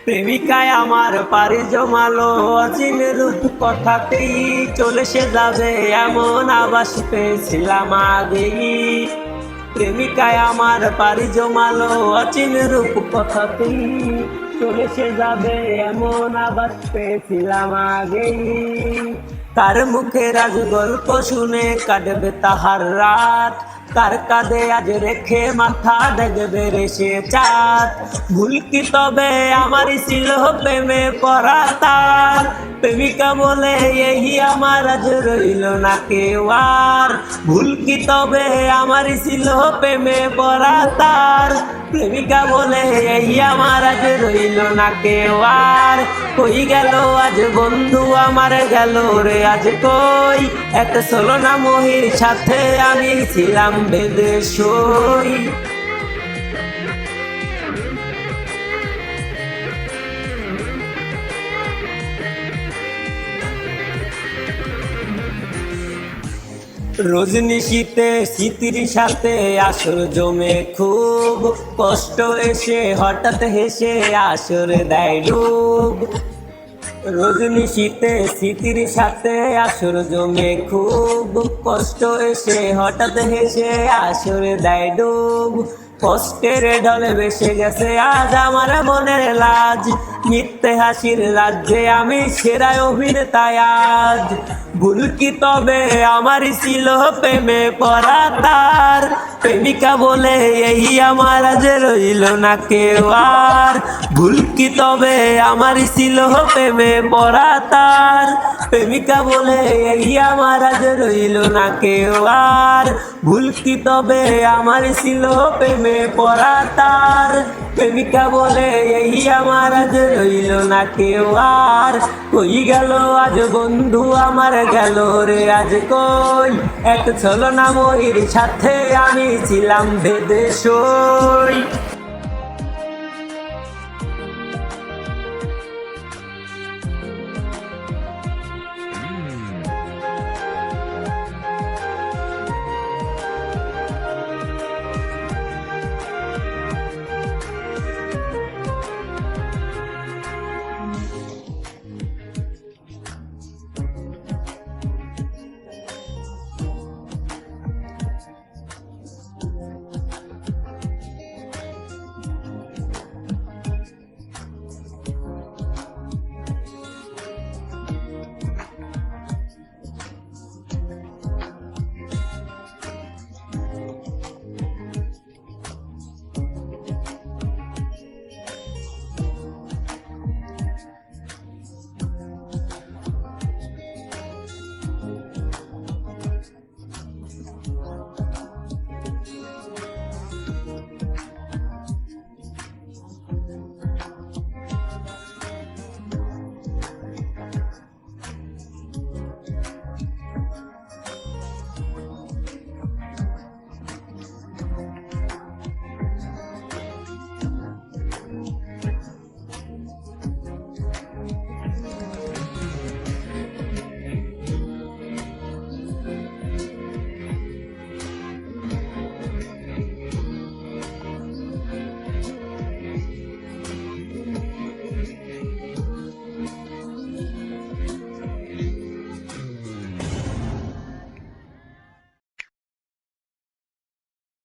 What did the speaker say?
প্রেমিকায় আমার পারি জমালো অচিন রূপ কথাতেই চলে সে যাবে এমন আভাস পেয়েছিলাম আগেই। প্রেমিকায় আমার পারি জমালো অচিন রূপ কথাতেই চলে সে যাবে এমন আভাস পেয়েছিলাম আগেই। কার মুখে রাজ গল্প শুনে কাটবে তাহার রাত, কার কাঁধে আজ রেখে মাথা দেখবে রে সে চাঁদ। ভুল কি তবে আমারই ছিল প্রেমে পড়া তার, প্রেমিকা বলে এই আমার আজ রইল না কেউ আর। ভুল কি তবে আমারই ছিল প্রেমে পড়া তার, প্রেমিকা বলে এই আমার আজ রইল না কেউ আর। কই গেল আজ বন্ধু আমার গেল রে আজ কই, এক ছলনা মহির সাথে আমি ছিলাম বেঁধে সই। রজনী শীতে স্মৃতির সাথে আসর জমে খুব, কষ্ট এসে হঠাৎ হেসে আসর দেয় ডুব। রজনী শীতে স্মৃতির সাথে আসর জমে খুব, কষ্ট এসে হঠাৎ হেসে আসর দেয় ডুব। কষ্টের ঢলে ভেসে গেছে আজ আমার মনের লাজ, মিথ্যে হাসির রাজ্যে আমি সেরা অভিনেতা আজ। ভুল কি তবে আমারই ছিল প্রেমে পড়া তার, প্রেমিকা বলে এই আমার আজ রইল না কেউ আর। ভুল কি তবে আমারই ছিল প্রেমে পড়া তার, প্রেমিকা বলে এই আমার আজ রইল না কেউ আর। ভুল কি তবে আমারই ছিল প্রেমে পড়া তার, প্রেমিকা বলে এই আমার আজ রইল না কেউ আর। কই গেল আজ বন্ধু আমার গেল রে আজ কই, এক ছলনা মহির সাথে আমি ছিলাম বেঁধে সই।